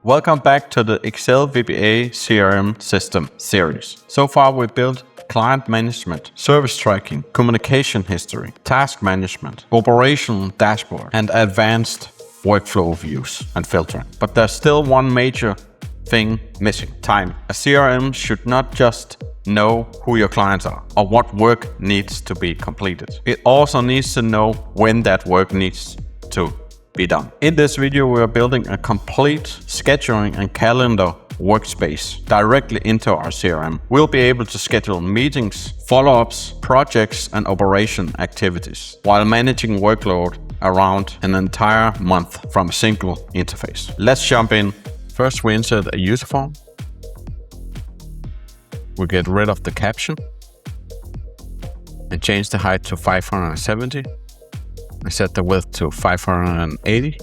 Welcome back to the Excel VBA CRM System Series. So far we built client management, service tracking, communication history, task management, operational dashboard, and advanced workflow views and filtering. But there's still one major thing missing: time. A CRM should not just know who your clients are or what work needs to be completed. It also needs to know when that work needs to be done. In this video, we are building a complete scheduling and calendar workspace directly into our CRM. We'll be able to schedule meetings, follow-ups, projects, and operation activities while managing workload around an entire month from a single interface. Let's jump in. First, we insert a user form. We get rid of the caption and change the height to 570. We set the width to 580.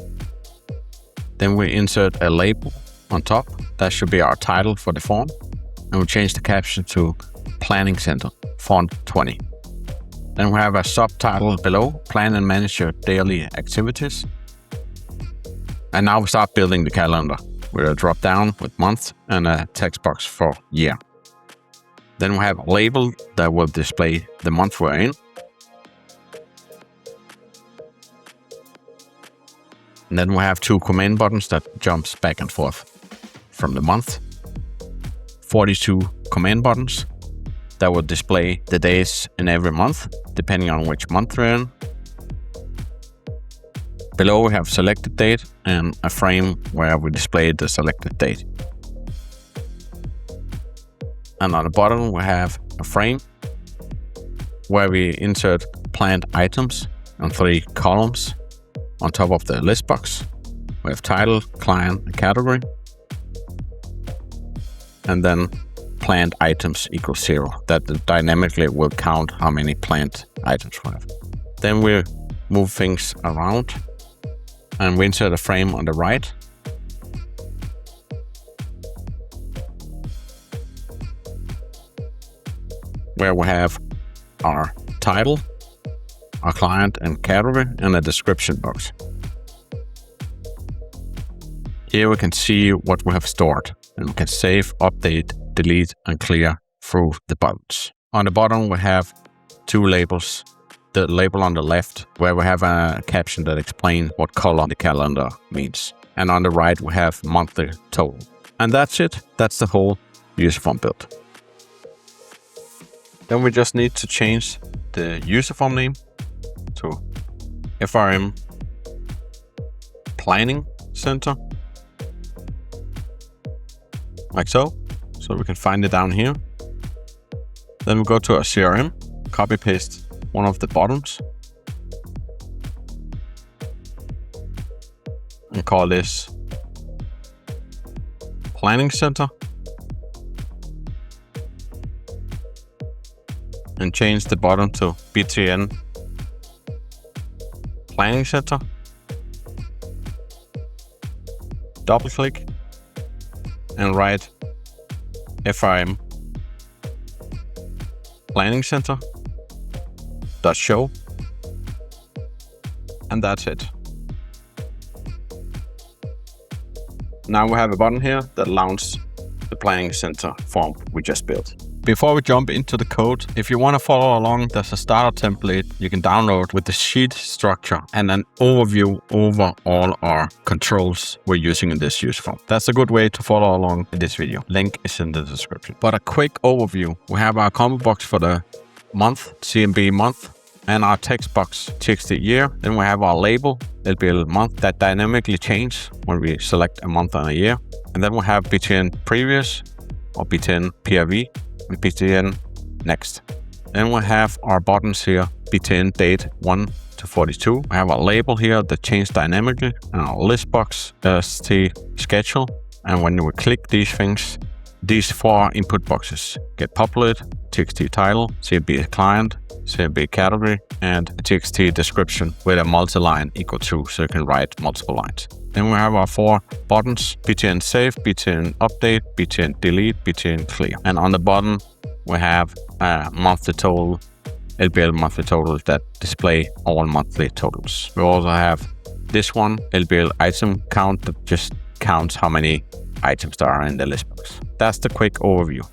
Then we insert a label on top. That should be our title for the form. And we change the caption to Planning Center, font 20. Then we have a subtitle below, Plan and Manage Your Daily Activities. And now we start building the calendar with a drop down with month and a text box for year. Then we have a label that will display the month we're in. And then we have two command buttons that jumps back and forth from the month. 42 command buttons that will display the days in every month, depending on which month we're in. Below we have selected date and a frame where we display the selected date. And on the bottom we have a frame where we insert planned items on 3 columns. On top of the list box, we have title, client, and category. And then planned items equals 0. That dynamically will count how many planned items we have. Then we move things around and we insert a frame on the right. Where we have our title, our client and category, and a description box. Here we can see what we have stored, and we can save, update, delete, and clear through the buttons. On the bottom we have 2 labels. The label on the left where we have a caption that explains what color the calendar means. And on the right we have monthly total. And that's it. That's the whole user form build. Then we just need to change the user form name to FRM Planning Center, like so. So we can find it down here. Then we go to our CRM, copy paste one of the bottoms, and call this Planning Center, and change the bottom to BTN Planning Center. Double click and write FRM Planning Center .show, and that's it. Now we have a button here that launches the Planning Center form we just built. Before we jump into the code, if you want to follow along, there's a starter template you can download with the sheet structure and an overview over all our controls we're using in this user form. That's a good way to follow along in this video. Link is in the description. But a quick overview. We have our combo box for the month, CMB month, and our text box, TXT year. Then we have our label, LBL month, that dynamically changes when we select a month and a year. And then we have BTN previous or BTN PRV. And BTN next. Then we have our buttons here, BTN date 1 to 42. We have our label here that changes dynamically, and our list box, ST schedule. And when we click these things, these 4 input boxes get populated: TXT title, CMB client, CMB category, and a TXT description with a multi-line equal to, so you can write multiple lines. Then we have our 4 buttons: BTN save, BTN update, BTN delete, BTN clear. And on the bottom, we have a monthly total, LBL monthly totals that display all monthly totals. We also have this one, LBL item count, that just counts how many items there are in the list box. That's the quick overview.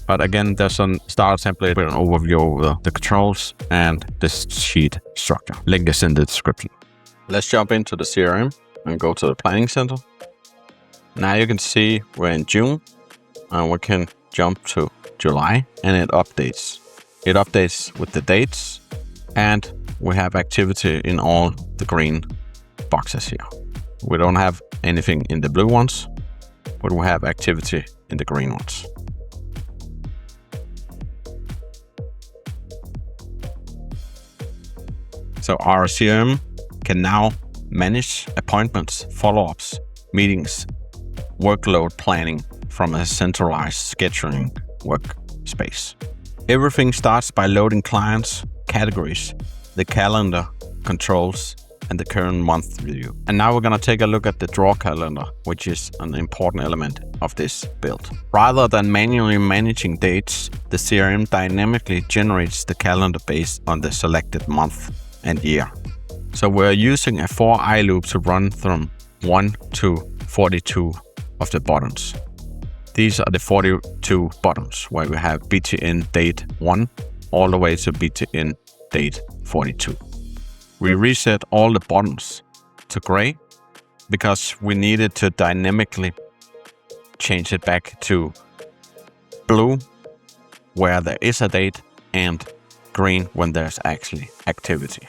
But again, there's a starter template with an overview of the controls and this sheet structure. Link is in the description. Let's jump into the CRM and go to the planning center. Now you can see we're in June and we can jump to July and it updates. It updates with the dates and we have activity in all the green boxes here. We don't have anything in the blue ones, but we have activity in the green ones. So our CRM can now manage appointments, follow-ups, meetings, workload planning from a centralized scheduling workspace. Everything starts by loading clients, categories, the calendar, controls, and the current month review. And now we're going to take a look at the draw calendar, which is an important element of this build. Rather than manually managing dates, the CRM dynamically generates the calendar based on the selected month and year. So we're using a for I loop to run from 1 to 42 of the buttons. These are the 42 buttons where we have BTN date 1 all the way to BTN date 42. We reset all the buttons to gray because we needed to dynamically change it back to blue where there is a date and green when there's actually activity.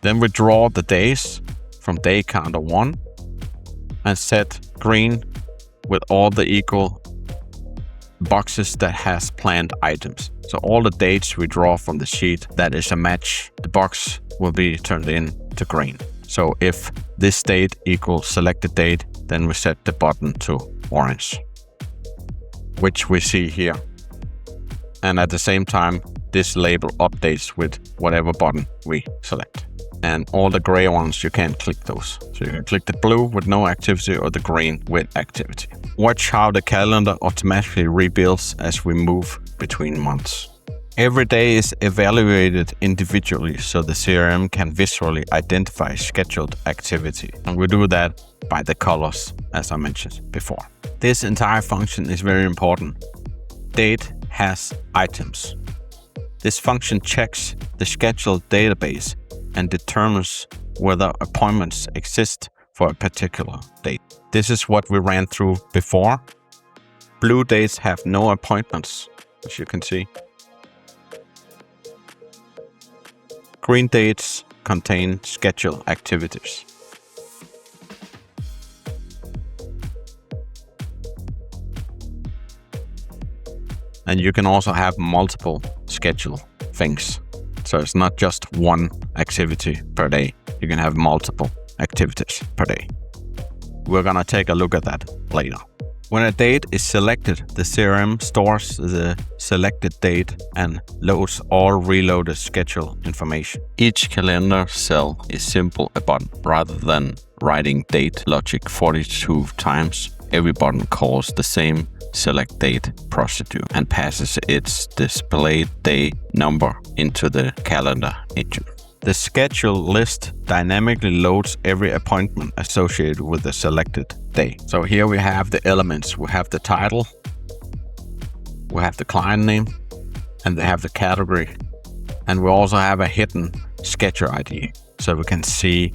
Then we draw the days from day counter 1 and set green with all the equal boxes that has planned items. So all the dates we draw from the sheet that is a match, the box will be turned in to green. So if this date equals selected date, then we set the button to orange, which we see here. And at the same time, this label updates with whatever button we select. And all the gray ones, you can't click those. So you can click the blue with no activity or the green with activity. Watch how the calendar automatically rebuilds as we move between months. Every day is evaluated individually so the CRM can visually identify scheduled activity. And we do that by the colors, as I mentioned before. This entire function is very important. DateHasItems. This function checks the scheduled database and determines whether appointments exist for a particular date. This is what we ran through before. Blue dates have no appointments, as you can see. Green dates contain scheduled activities. And you can also have multiple schedule things. So it's not just one activity per day. You can have multiple activities per day. We're gonna take a look at that later. When a date is selected, the CRM stores the selected date and loads all reloaded schedule information. Each calendar cell is simple a button. Rather than writing date logic 42 times, every button calls the same select date procedure and passes its displayed day number into the calendar engine. The schedule list dynamically loads every appointment associated with the selected day. So here we have the elements. We have the title, we have the client name, and they have the category. And we also have a hidden schedule ID, so we can see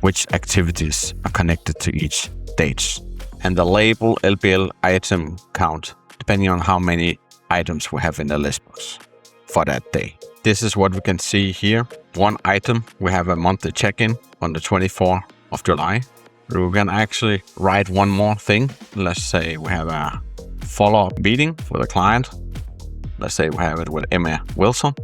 which activities are connected to each date. And the label LBL item count, depending on how many items we have in the list box for that day. This is what we can see here. One item, we have a monthly check-in on the 24th of July. We can actually write one more thing. Let's say we have a follow-up meeting for the client. Let's say we have it with Emma Wilson.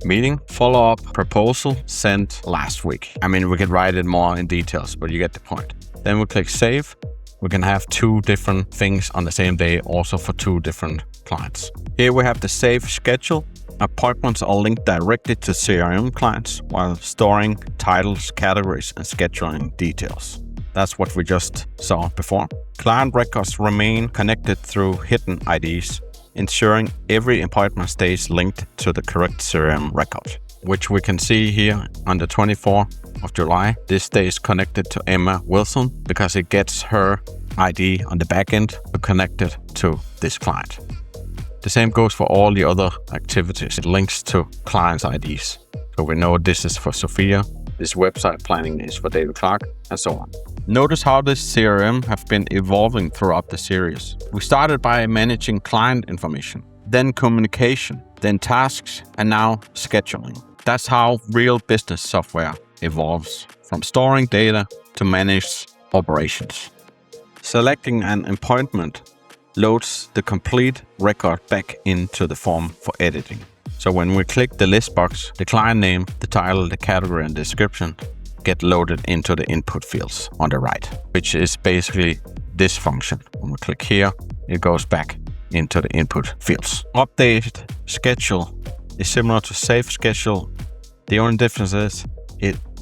Meeting, follow-up, proposal, sent last week. I mean, we could write it more in details, but you get the point. Then we click save. We can have two different things on the same day, also for two different clients. Here we have the save schedule. Appointments are linked directly to CRM clients while storing titles, categories, and scheduling details. That's what we just saw before. Client records remain connected through hidden IDs, ensuring every appointment stays linked to the correct CRM record, which we can see here on the 24th of July. This stays connected to Emma Wilson because it gets her ID on the back end to connect it to this client. The same goes for all the other activities. It links to clients' IDs. So we know this is for Sophia, this website planning is for David Clark, and so on. Notice how this CRM have been evolving throughout the series. We started by managing client information, then communication, then tasks, and now scheduling. That's how real business software evolves, from storing data to manage operations. Selecting an appointment loads the complete record back into the form for editing. So when we click the list box, the client name, the title, the category, and description get loaded into the input fields on the right, which is basically this function. When we click here, it goes back into the input fields. Update schedule is similar to save schedule. The only difference is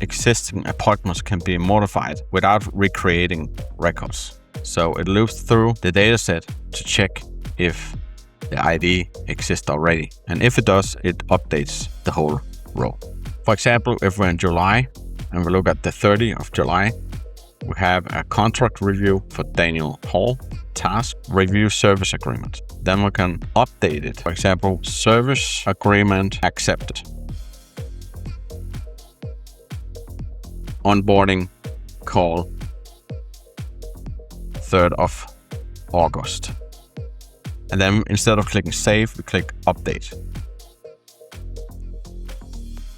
existing appointments can be modified without recreating records. So it loops through the dataset to check if the ID exists already. And if it does, it updates the whole row. For example, if we're in July and we look at the 30th of July, we have a contract review for Daniel Hall, task review service agreement. Then we can update it. For example, service agreement accepted. Onboarding call 3rd of August. And then instead of clicking save, we click update.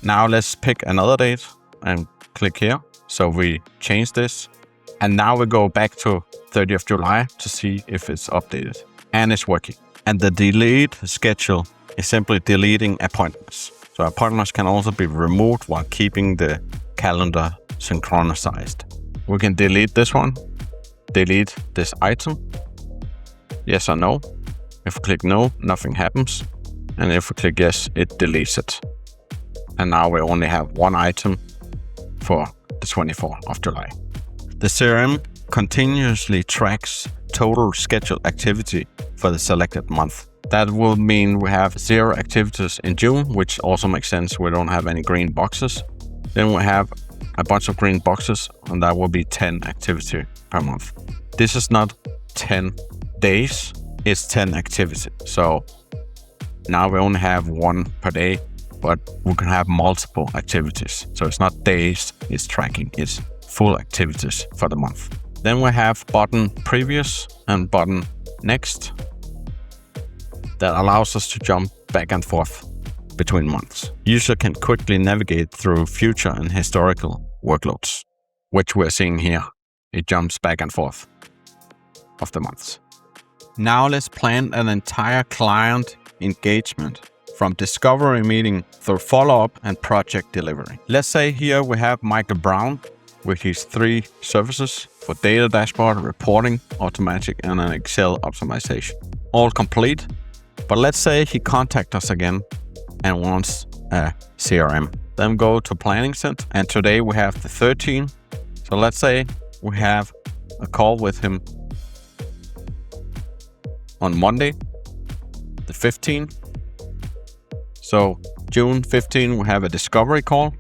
Now let's pick another date and click here. So we change this. And now we go back to 30th of July to see if it's updated. And it's working. And the delete schedule is simply deleting appointments. So appointments can also be removed while keeping the calendar synchronized. We can delete this one, delete this item, yes or no. If we click no, nothing happens. And if we click yes, it deletes it. And now we only have one item for the 24th of July. The CRM continuously tracks total scheduled activity for the selected month. That will mean we have 0 activities in June, which also makes sense. We don't have any green boxes. Then we have a bunch of green boxes, and that will be 10 activity per month. This is not 10 days, it's 10 activities. So now we only have one per day, but we can have multiple activities. So it's not days, it's tracking, it's full activities for the month. Then we have button previous and button next. That allows us to jump back and forth between months. User can quickly navigate through future and historical workloads, which we're seeing here. It jumps back and forth of the months. Now let's plan an entire client engagement from discovery meeting through follow-up and project delivery. Let's say here we have Michael Brown with his 3 services for data dashboard, reporting, automatic, and an Excel optimization. All complete. But let's say he contacts us again and wants a CRM. Then go to planning center. And today we have the 13th. So let's say we have a call with him on Monday, the 15th. So June 15, we have a discovery call.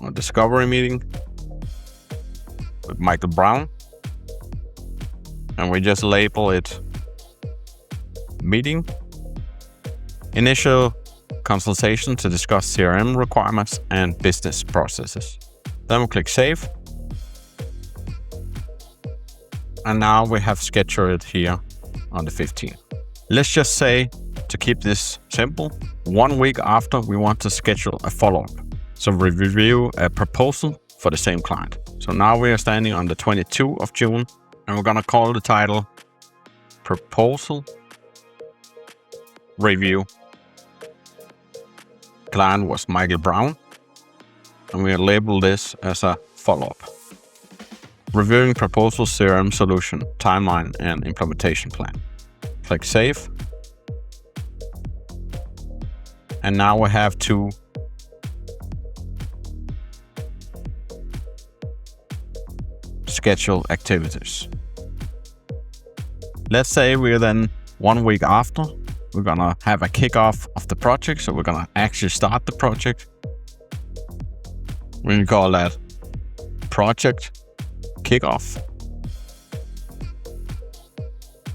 A discovery meeting with Michael Brown. And we just label it meeting. Initial consultation to discuss CRM requirements and business processes. Then we click save. And now we have scheduled it here on the 15th. Let's just say, to keep this simple, 1 week after we want to schedule a follow-up. So we review a proposal for the same client. So now we are standing on the 22nd of June. And we're gonna call the title Proposal Review. Client was Michael Brown. And we label this as a follow-up. Reviewing proposal CRM solution, timeline, and implementation plan. Click save. And now we have 2 schedule activities. Let's say we're then 1 week after, we're gonna have a kickoff of the project. So we're gonna actually start the project. We can call that project kickoff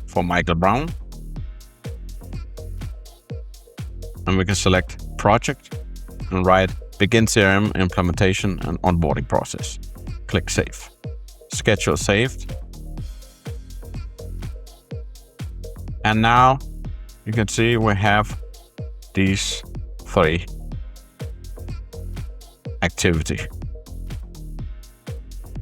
for Michael Brown. And we can select project and write begin CRM implementation and onboarding process. Click save. Schedule saved. And now you can see we have these 3 activity.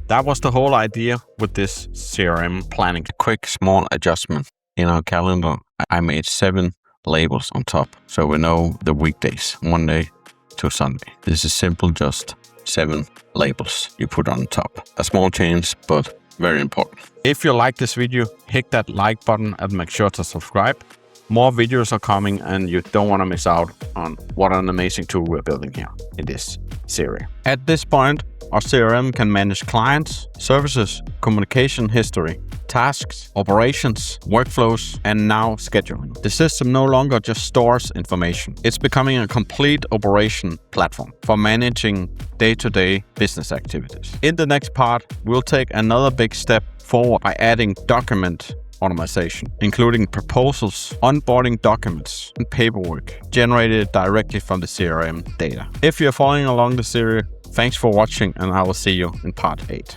That was the whole idea with this CRM planning. A quick small adjustment in our calendar. I made 7 labels on top, so we know the weekdays, Monday to Sunday. This is simple, just 7 labels you put on top. A small change, but very important. If you like this video, hit that like button and make sure to subscribe. More videos are coming and you don't want to miss out on what an amazing tool we're building here in this series. At this point, our CRM can manage clients, services, communication history, tasks, operations, workflows, and now scheduling. The system no longer just stores information. It's becoming a complete operation platform for managing day-to-day business activities. In the next part, we'll take another big step forward by adding document automation, including proposals, onboarding documents, and paperwork generated directly from the CRM data. If you're following along the series, thanks for watching, and I will see you in part 8.